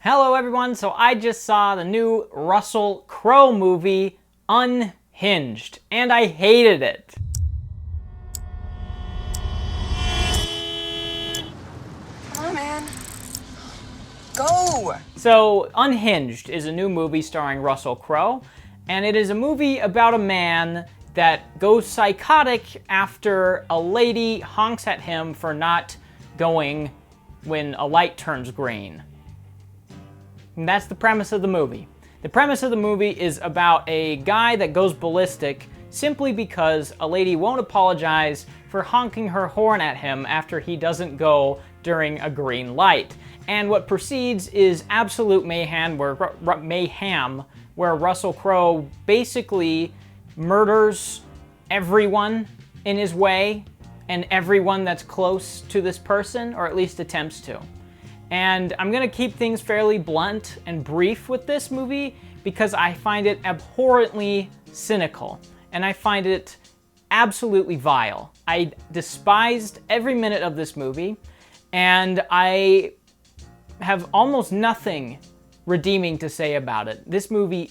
Hello everyone, so I just saw the new Russell Crowe movie, Unhinged, and I hated it. Come on, man. Go! So, Unhinged is a new movie starring Russell Crowe, and it is a movie about a man that goes psychotic after a lady honks at him for not going when a light turns green. And that's the premise of the movie. The premise of the movie is about a guy that goes ballistic simply because a lady won't apologize for honking her horn at him after he doesn't go during a green light. And what proceeds is absolute mayhem where Russell Crowe basically murders everyone in his way and everyone that's close to this person, or at least attempts to. And I'm gonna keep things fairly blunt and brief with this movie because I find it abhorrently cynical and I find it absolutely vile. I despised every minute of this movie and I have almost nothing redeeming to say about it. This movie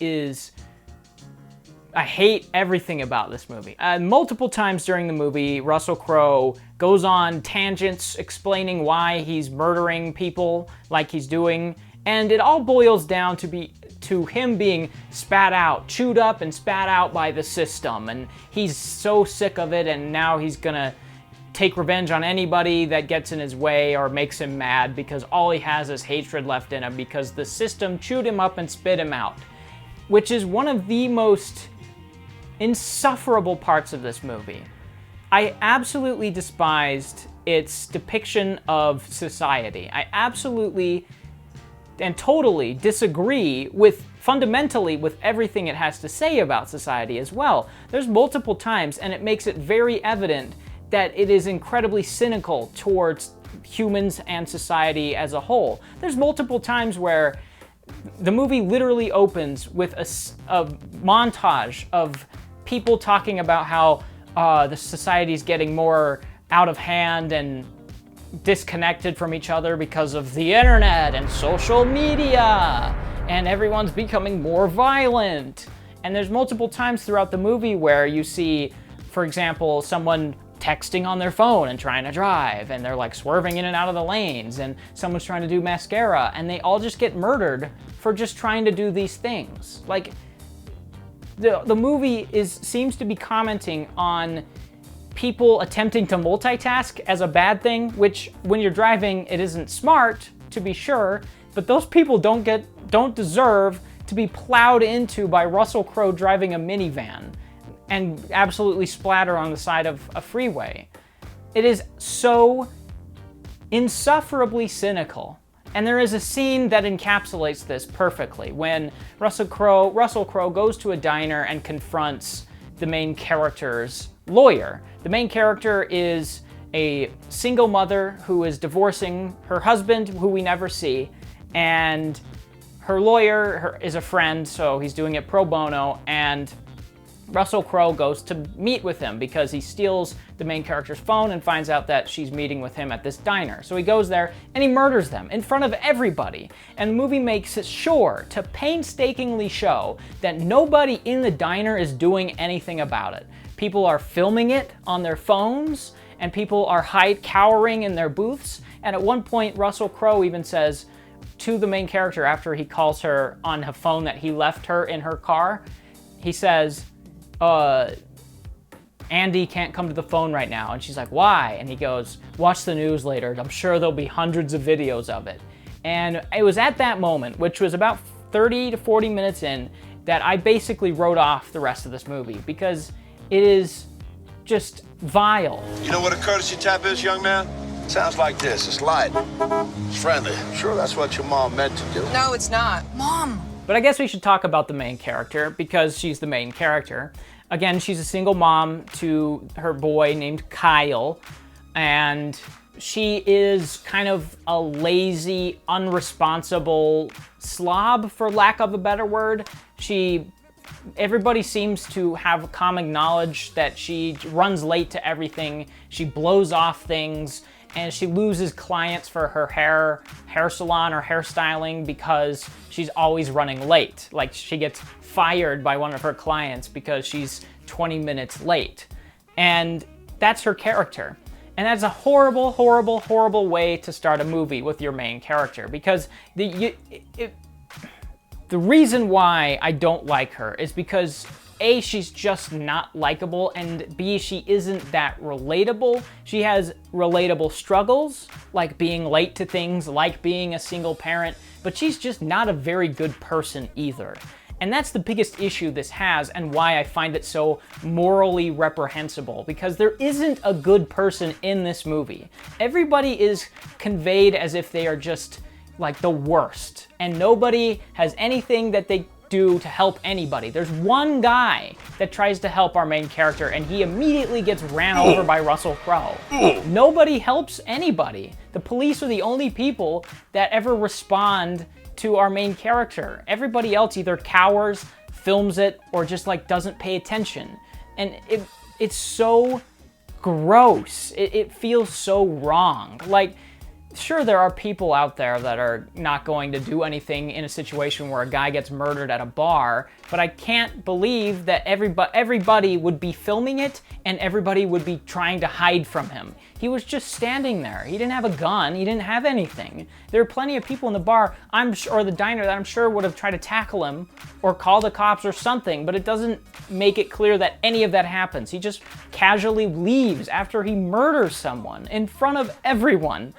I hate everything about this movie. Multiple times during the movie, Russell Crowe goes on tangents explaining why he's murdering people like he's doing, and it all boils down to him being spat out, chewed up and spat out by the system, and he's so sick of it, and now he's gonna take revenge on anybody that gets in his way or makes him mad because all he has is hatred left in him because the system chewed him up and spit him out, which is one of the most insufferable parts of this movie. I absolutely despised its depiction of society. I absolutely and totally disagree fundamentally with everything it has to say about society as well. There's multiple times, and it makes it very evident that it is incredibly cynical towards humans and society as a whole. There's multiple times where the movie literally opens with a montage of people talking about how the society is getting more out of hand and disconnected from each other because of the internet and social media, and everyone's becoming more violent. And there's multiple times throughout the movie where you see, for example, someone texting on their phone and trying to drive, and they're like swerving in and out of the lanes, and someone's trying to do mascara, and they all just get murdered for just trying to do these things. Like, the movie seems to be commenting on people attempting to multitask as a bad thing, which when you're driving, it isn't smart, to be sure, but those people don't deserve to be plowed into by Russell Crowe driving a minivan and absolutely splatter on the side of a freeway. It is so insufferably cynical. And there is a scene that encapsulates this perfectly when Russell Crowe goes to a diner and confronts the main character's lawyer. The main character is a single mother who is divorcing her husband, who we never see, and her lawyer is a friend, so he's doing it pro bono, and Russell Crowe goes to meet with him because he steals the main character's phone and finds out that she's meeting with him at this diner. So he goes there and he murders them in front of everybody. And the movie makes it sure to painstakingly show that nobody in the diner is doing anything about it. People are filming it on their phones, and people are cowering in their booths. And at one point, Russell Crowe even says to the main character after he calls her on a phone that he left her in her car, he says, Andy can't come to the phone right now. And she's like, why? And he goes, watch the news later. I'm sure there'll be hundreds of videos of it. And it was at that moment, which was about 30 to 40 minutes in, that I basically wrote off the rest of this movie because it is just vile. You know what a courtesy tap is, young man? Sounds like this. It's light. It's friendly. Sure, that's what your mom meant to do. No, it's not. Mom! But I guess we should talk about the main character because she's the main character. Again, she's a single mom to her boy named Kyle, and she is kind of a lazy, unresponsible slob, for lack of a better word. Everybody seems to have common knowledge that she runs late to everything, she blows off things, and she loses clients for her hair salon or hairstyling because she's always running late. Like, she gets fired by one of her clients because she's 20 minutes late. And that's her character. And that's a horrible, horrible, horrible way to start a movie with your main character, because the reason why I don't like her is because A, she's just not likable, and B, she isn't that relatable. She has relatable struggles, like being late to things, like being a single parent, but she's just not a very good person either. And that's the biggest issue this has, and why I find it so morally reprehensible, because there isn't a good person in this movie. Everybody is conveyed as if they are just like the worst, and nobody has anything that they do to help anybody. There's one guy that tries to help our main character, and he immediately gets ran over by Russel Crowe. Nobody helps anybody. The police are the only people that ever respond to our main character. Everybody else either cowers, films it, or just like doesn't pay attention. And it's so gross. It feels so wrong. Like, sure, there are people out there that are not going to do anything in a situation where a guy gets murdered at a bar, but I can't believe that everybody would be filming it and everybody would be trying to hide from him. He was just standing there. He didn't have a gun. He didn't have anything. There are plenty of people in the bar, or the diner, that I'm sure would have tried to tackle him or call the cops or something, but it doesn't make it clear that any of that happens. He just casually leaves after he murders someone in front of everyone.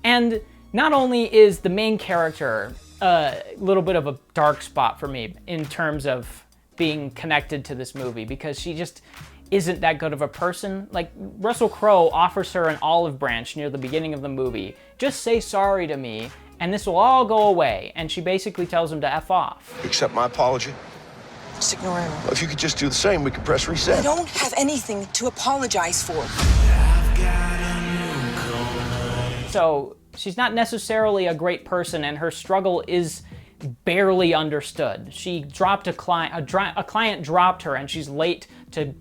And not only is the main character a little bit of a dark spot for me in terms of being connected to this movie, because she just isn't that good of a person. Like, Russel Crowe offers her an olive branch near the beginning of the movie. Just say sorry to me, and this will all go away. And she basically tells him to F off. Accept my apology? Just ignore him. Well, if you could just do the same, we could press reset. I don't have anything to apologize for. So she's not necessarily a great person, and her struggle is barely understood. She dropped a client dropped her, and she's late to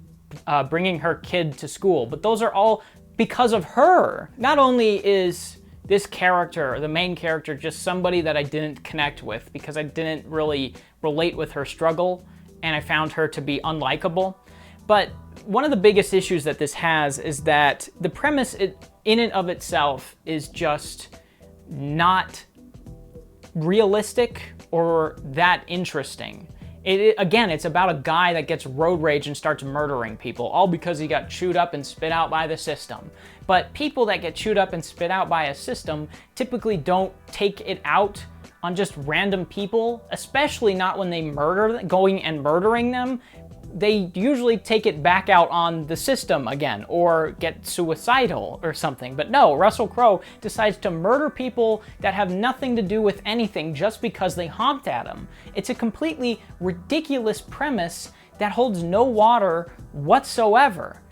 bringing her kid to school. But those are all because of her. Not only is this character, the main character, just somebody that I didn't connect with because I didn't really relate with her struggle, and I found her to be unlikable, but one of the biggest issues that this has is that the premise in and of itself is just not realistic or that interesting. Again, it's about a guy that gets road rage and starts murdering people, all because he got chewed up and spit out by the system. But people that get chewed up and spit out by a system typically don't take it out on just random people, especially not when they going and murdering them. They usually take it back out on the system again, or get suicidal or something. But no, Russel Crowe decides to murder people that have nothing to do with anything just because they honked at him. It's a completely ridiculous premise that holds no water whatsoever.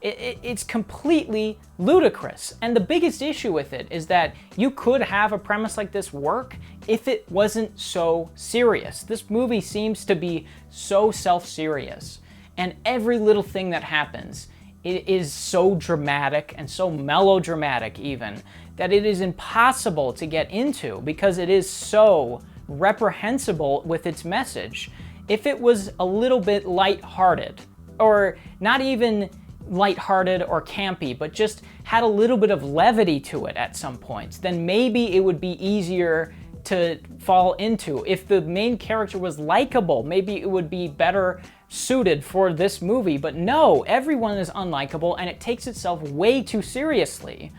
It's completely ludicrous. And the biggest issue with it is that you could have a premise like this work if it wasn't so serious. This movie seems to be so self-serious, and every little thing that happens, it is so dramatic and so melodramatic even, that it is impossible to get into because it is so reprehensible with its message. If it was a little bit lighthearted, or not even lighthearted or campy, but just had a little bit of levity to it at some points, then maybe it would be easier to fall into. If the main character was likable, maybe it would be better suited for this movie. But no, everyone is unlikable, and it takes itself way too seriously.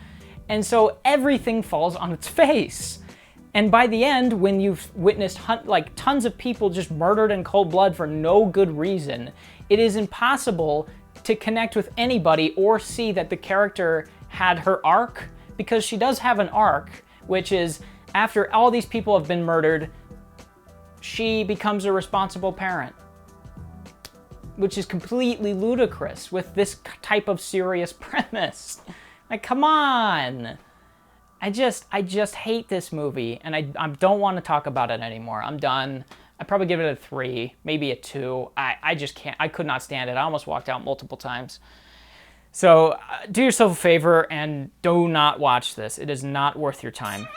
And so everything falls on its face. And by the end, when you've witnessed like tons of people just murdered in cold blood for no good reason, it is impossible to connect with anybody or see that the character had her arc, because she does have an arc, which is after all these people have been murdered, she becomes a responsible parent, which is completely ludicrous with this type of serious premise. Like, come on. I just hate this movie, and I don't want to talk about it anymore. I'm done. I'd probably give it a 3, maybe a 2. I just can't. I could not stand it. I almost walked out multiple times. So do yourself a favor and do not watch this. It is not worth your time.